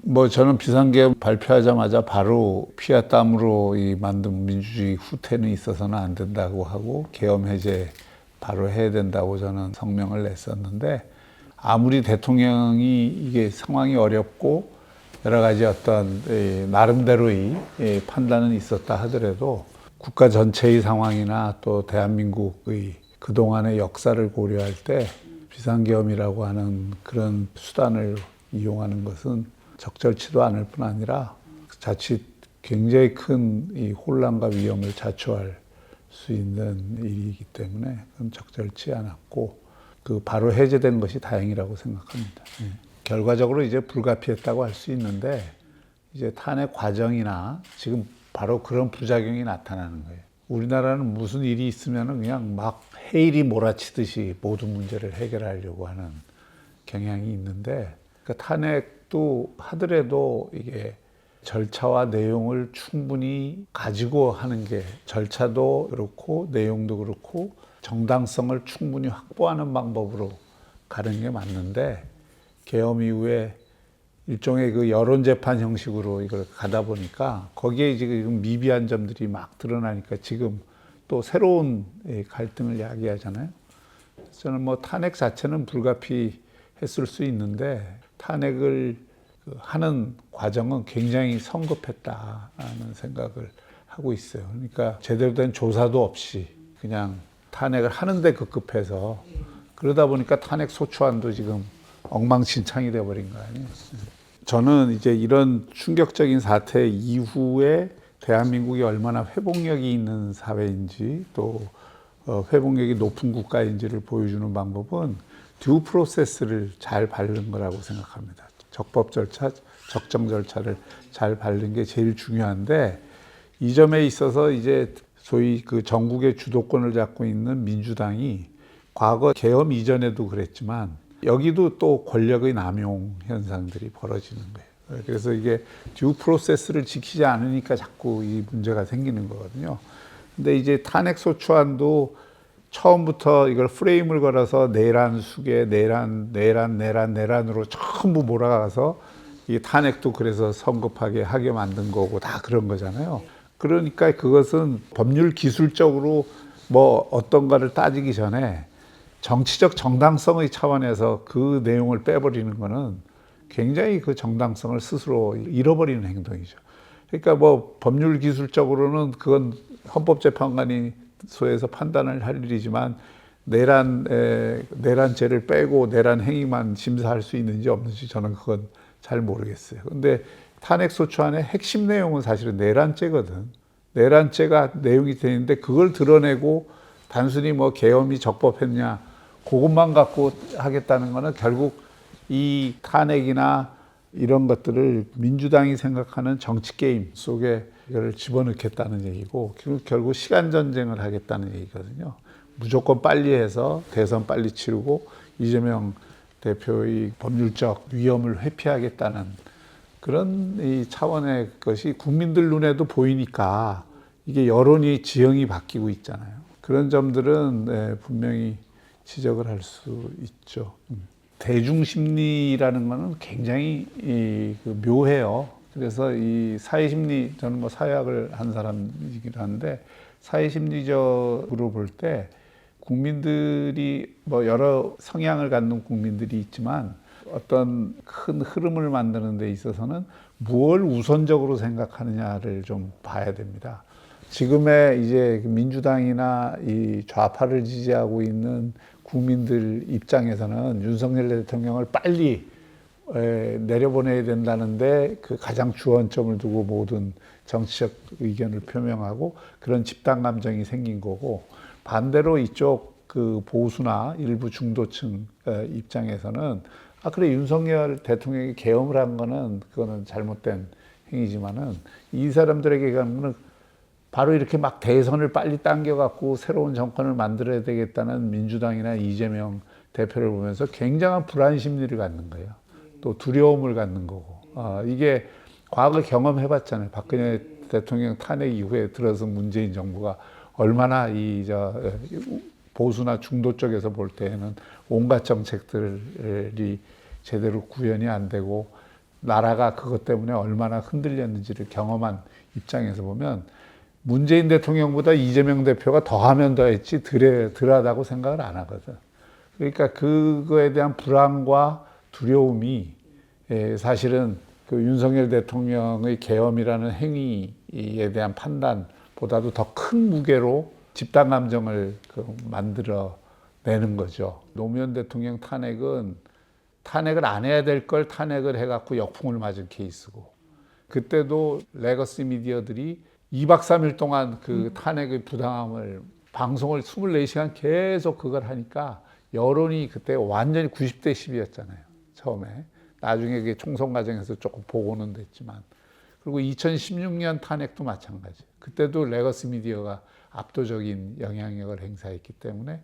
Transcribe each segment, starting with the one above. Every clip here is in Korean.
뭐 저는 비상계엄 발표하자마자 바로 피와 땀으로 이 만든 민주주의 후퇴는 있어서는 안 된다고 하고 계엄 해제 바로 해야 된다고 저는 성명을 냈었는데, 아무리 대통령이 이게 상황이 어렵고 여러 가지 어떤 나름대로의 판단은 있었다 하더라도 국가 전체의 상황이나 또 대한민국의 그동안의 역사를 고려할 때 비상계엄이라고 하는 그런 수단을 이용하는 것은 적절치도 않을 뿐 아니라 자칫 굉장히 큰 이 혼란과 위험을 자초할 수 있는 일이기 때문에 그건 적절치 않았고, 그 바로 해제된 것이 다행이라고 생각합니다. 결과적으로 이제 불가피했다고 할 수 있는데, 이제 탄핵 과정이나 지금 바로 그런 부작용이 나타나는 거예요. 우리나라는 무슨 일이 있으면 그냥 막 해일이 몰아치듯이 모든 문제를 해결하려고 하는 경향이 있는데, 그 탄핵도 하더라도 이게 절차와 내용을 충분히 가지고 하는 게, 절차도 그렇고 내용도 그렇고 정당성을 충분히 확보하는 방법으로 가는 게 맞는데, 계엄 이후에 일종의 그 여론재판 형식으로 이걸 가다 보니까 거기에 지금 미비한 점들이 막 드러나니까 지금 또 새로운 갈등을 야기하잖아요. 저는 뭐 탄핵 자체는 불가피했을 수 있는데, 탄핵을 하는 과정은 굉장히 성급했다는 생각을 하고 있어요. 그러니까 제대로 된 조사도 없이 그냥 탄핵을 하는데 급급해서, 그러다 보니까 탄핵 소추안도 지금 엉망진창이 돼버린 거 아니에요. 저는 이제 이런 충격적인 사태 이후에 대한민국이 얼마나 회복력이 있는 사회인지, 또 회복력이 높은 국가인지를 보여주는 방법은 듀 프로세스를 잘 밟는 거라고 생각합니다. 적법 절차, 적정 절차를 잘 밟는 게 제일 중요한데, 이 점에 있어서 이제 소위 그 전국의 주도권을 잡고 있는 민주당이 과거 계엄 이전에도 그랬지만 여기도 또 권력의 남용 현상들이 벌어지는 거예요. 그래서 이게 듀 프로세스를 지키지 않으니까 자꾸 이 문제가 생기는 거거든요. 근데 이제 탄핵 소추안도 처음부터 이걸 프레임을 걸어서 내란 수계, 내란으로 전부 몰아가서 이 탄핵도 그래서 성급하게 하게 만든 거고 다 그런 거잖아요. 그러니까 그것은 법률 기술적으로 뭐 어떤가를 따지기 전에 정치적 정당성의 차원에서 그 내용을 빼버리는 거는 굉장히 그 정당성을 스스로 잃어버리는 행동이죠. 그러니까 뭐 법률 기술적으로는 그건 헌법재판관이 소에서 판단을 할 일이지만, 내란죄를 빼고 내란 행위만 심사할 수 있는지 없는지 저는 그건 잘 모르겠어요. 근데 탄핵 소추안의 핵심 내용은 사실은 내란죄거든. 내란죄가 내용이 되는데 그걸 드러내고 단순히 뭐 계엄이 적법했냐 그것만 갖고 하겠다는 거는 결국 이 탄핵이나 이런 것들을 민주당이 생각하는 정치 게임 속에 이걸 집어넣겠다는 얘기고, 결국 시간 전쟁을 하겠다는 얘기거든요. 무조건 빨리 해서 대선 빨리 치르고 이재명 대표의 법률적 위험을 회피하겠다는 그런 이 차원의 것이 국민들 눈에도 보이니까 이게 여론이 지형이 바뀌고 있잖아요. 그런 점들은 분명히 지적을 할 수 있죠. 대중심리라는 거는 굉장히 묘해요. 그래서 이 사회심리, 저는 뭐 사회학을 한 사람이긴 한데, 사회심리적으로 볼 때 국민들이 뭐 여러 성향을 갖는 국민들이 있지만 어떤 큰 흐름을 만드는 데 있어서는 무엇을 우선적으로 생각하느냐를 좀 봐야 됩니다. 지금의 이제 민주당이나 이 좌파를 지지하고 있는 국민들 입장에서는 윤석열 대통령을 빨리 내려보내야 된다는데 그 가장 주안점을 두고 모든 정치적 의견을 표명하고 그런 집단 감정이 생긴 거고, 반대로 이쪽 그 보수나 일부 중도층 입장에서는 그래 윤석열 대통령이 계엄을 한 거는 그거는 잘못된 행위지만은 이 사람들에게 가면 바로 이렇게 막 대선을 빨리 당겨갖고 새로운 정권을 만들어야 되겠다는 민주당이나 이재명 대표를 보면서 굉장한 불안 심리를 갖는 거예요. 또 두려움을 갖는 거고. 이게 과거 경험해봤잖아요. 박근혜 대통령 탄핵 이후에 들어서 문재인 정부가 얼마나 보수나 중도 쪽에서 볼 때에는 온갖 정책들이 제대로 구현이 안 되고 나라가 그것 때문에 얼마나 흔들렸는지를 경험한 입장에서 보면 문재인 대통령보다 이재명 대표가 더하면 더했지 덜하다고 생각을 안 하거든. 그러니까 그거에 대한 불안과 두려움이 사실은 그 윤석열 대통령의 계엄이라는 행위에 대한 판단보다도 더 큰 무게로 집단 감정을 만들어 내는 거죠. 노무현 대통령 탄핵을 안 해야 될 걸 탄핵을 해갖고 역풍을 맞은 케이스고, 그때도 레거시 미디어들이 2박 3일 동안 그 탄핵의 부당함을 방송을 24시간 계속 그걸 하니까 여론이 그때 완전히 90대 10이었잖아요. 처음에. 나중에 그게 총선 과정에서 조금 보고는 됐지만. 그리고 2016년 탄핵도 마찬가지. 그때도 레거시 미디어가 압도적인 영향력을 행사했기 때문에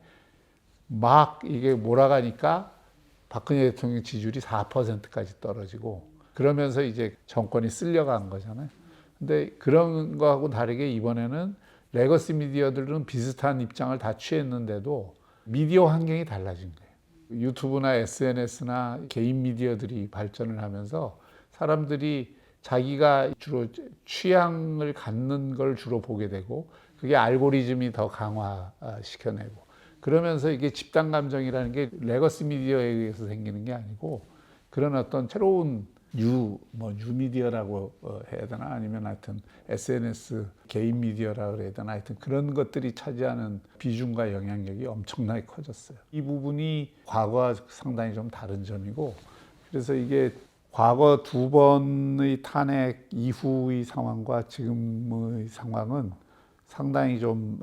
막 이게 몰아가니까 박근혜 대통령 지지율이 4%까지 떨어지고, 그러면서 이제 정권이 쓸려간 거잖아요. 근데 그런 거하고 다르게 이번에는 레거시 미디어들은 비슷한 입장을 다 취했는데도 미디어 환경이 달라진 거예요. 유튜브나 SNS나 개인 미디어들이 발전을 하면서 사람들이 자기가 주로 취향을 갖는 걸 주로 보게 되고, 그게 알고리즘이 더 강화시켜내고, 그러면서 이게 집단 감정이라는 게 레거시 미디어에 의해서 생기는 게 아니고, 그런 어떤 새로운 뉴미디어라고 해야 되나, 아니면 하여튼 SNS 개인 미디어라고 해야 되나, 하여튼 그런 것들이 차지하는 비중과 영향력이 엄청나게 커졌어요. 이 부분이 과거와 상당히 좀 다른 점이고, 그래서 이게 과거 두 번의 탄핵 이후의 상황과 지금의 상황은 상당히 좀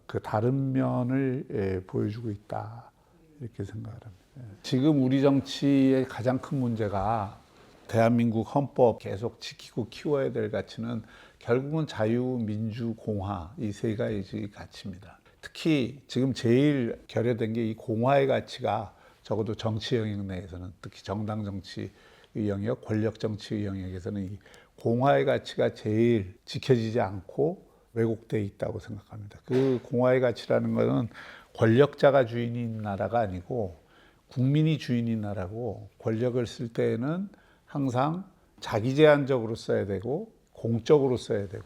그 다른 면을 보여주고 있다, 이렇게 생각합니다. 지금 우리 정치의 가장 큰 문제가 대한민국 헌법 계속 지키고 키워야 될 가치는 결국은 자유, 민주, 공화, 이 세 가지 가치입니다. 특히 지금 제일 결여된 게 이 공화의 가치가 적어도 정치 영역 내에서는, 특히 정당 정치의 영역, 권력 정치의 영역에서는 이 공화의 가치가 제일 지켜지지 않고 왜곡되어 있다고 생각합니다. 그 공화의 가치라는 것은 권력자가 주인인 나라가 아니고 국민이 주인인 나라고, 권력을 쓸 때에는 항상 자기 제한적으로 써야 되고 공적으로 써야 되고,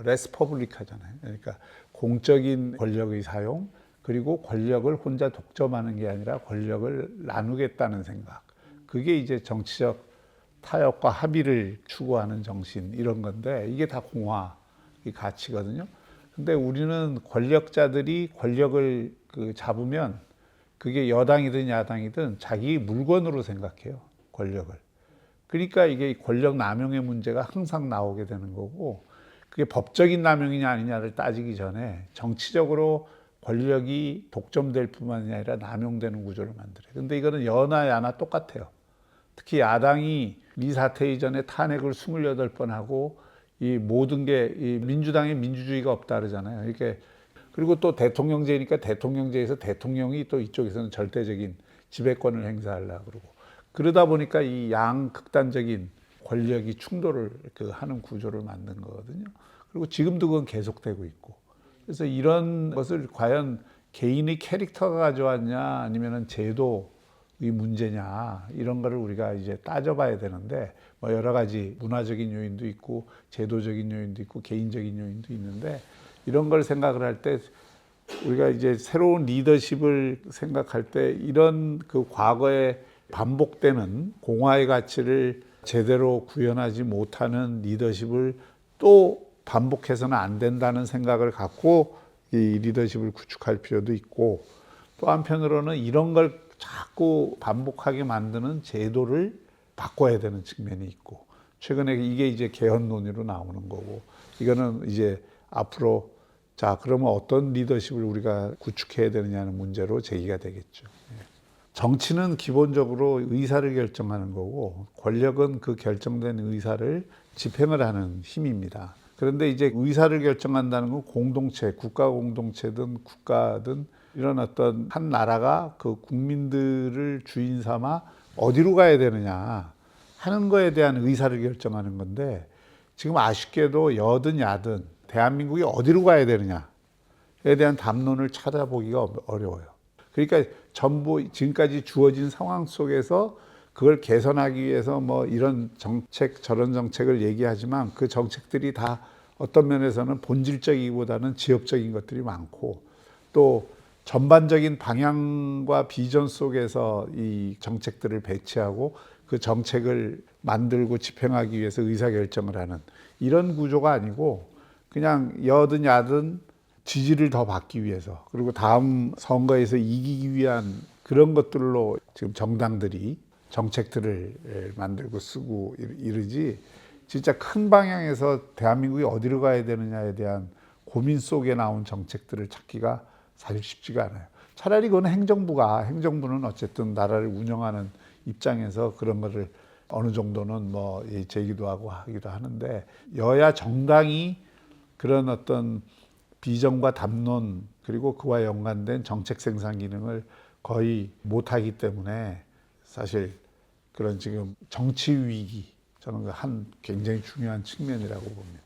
레스 퍼블릭하잖아요. 그러니까 공적인 권력의 사용, 그리고 권력을 혼자 독점하는 게 아니라 권력을 나누겠다는 생각, 그게 이제 정치적 타협과 합의를 추구하는 정신, 이런 건데, 이게 다 공화의 가치거든요. 근데 우리는 권력자들이 권력을 잡으면 그게 여당이든 야당이든 자기 물건으로 생각해요, 권력을. 그러니까 이게 권력 남용의 문제가 항상 나오게 되는 거고, 그게 법적인 남용이냐 아니냐를 따지기 전에 정치적으로 권력이 독점될 뿐만이 아니라 남용되는 구조를 만들어요. 근데 이거는 여나 야나 똑같아요. 특히 야당이 이 사태 이전에 탄핵을 28번 하고, 이 모든 게 이 민주당의 민주주의가 없다 그러잖아요. 이렇게. 그리고 또 대통령제니까 대통령제에서 대통령이 또 이쪽에서는 절대적인 지배권을 행사하려고 그러고, 그러다 보니까 이 양극단적인 권력이 충돌을 하는 구조를 만든 거거든요. 그리고 지금도 그건 계속되고 있고, 그래서 이런 것을 과연 개인의 캐릭터가 가져왔냐 아니면은 제도의 문제냐, 이런 거를 우리가 이제 따져봐야 되는데, 뭐 여러 가지 문화적인 요인도 있고 제도적인 요인도 있고 개인적인 요인도 있는데, 이런 걸 생각을 할 때 우리가 이제 새로운 리더십을 생각할 때 이런 그 과거에 반복되는 공화의 가치를 제대로 구현하지 못하는 리더십을 또 반복해서는 안 된다는 생각을 갖고 이 리더십을 구축할 필요도 있고, 또 한편으로는 이런 걸 자꾸 반복하게 만드는 제도를 바꿔야 되는 측면이 있고, 최근에 이게 이제 개헌 논의로 나오는 거고, 이거는 이제 앞으로 자 그러면 어떤 리더십을 우리가 구축해야 되느냐는 문제로 제기가 되겠죠. 정치는 기본적으로 의사를 결정하는 거고, 권력은 그 결정된 의사를 집행을 하는 힘입니다. 그런데 이제 의사를 결정한다는 건 공동체, 국가 공동체든 국가든 이런 어떤 한 나라가 그 국민들을 주인 삼아 어디로 가야 되느냐 하는 거에 대한 의사를 결정하는 건데, 지금 아쉽게도 여든 야든 대한민국이 어디로 가야 되느냐에 대한 담론을 찾아보기가 어려워요. 그러니까 전부 지금까지 주어진 상황 속에서 그걸 개선하기 위해서 뭐 이런 정책 저런 정책을 얘기하지만 그 정책들이 다 어떤 면에서는 본질적이기보다는 지역적인 것들이 많고 또 전반적인 방향과 비전 속에서 이 정책들을 배치하고 그 정책을 만들고 집행하기 위해서 의사결정을 하는 이런 구조가 아니고 그냥 여든 야든 지지를 더 받기 위해서 그리고 다음 선거에서 이기기 위한 그런 것들로 지금 정당들이 정책들을 만들고 쓰고 이러지 진짜 큰 방향에서 대한민국이 어디로 가야 되느냐에 대한 고민 속에 나온 정책들을 찾기가 사실 쉽지가 않아요. 차라리 그건 행정부는 어쨌든 나라를 운영하는 입장에서 그런 거를 어느 정도는 뭐 제기도 하고 하기도 하는데 여야 정당이 그런 어떤 비전과 담론 그리고 그와 연관된 정책 생산 기능을 거의 못하기 때문에 사실 그런 지금 정치 위기 저는 한 굉장히 중요한 측면이라고 봅니다.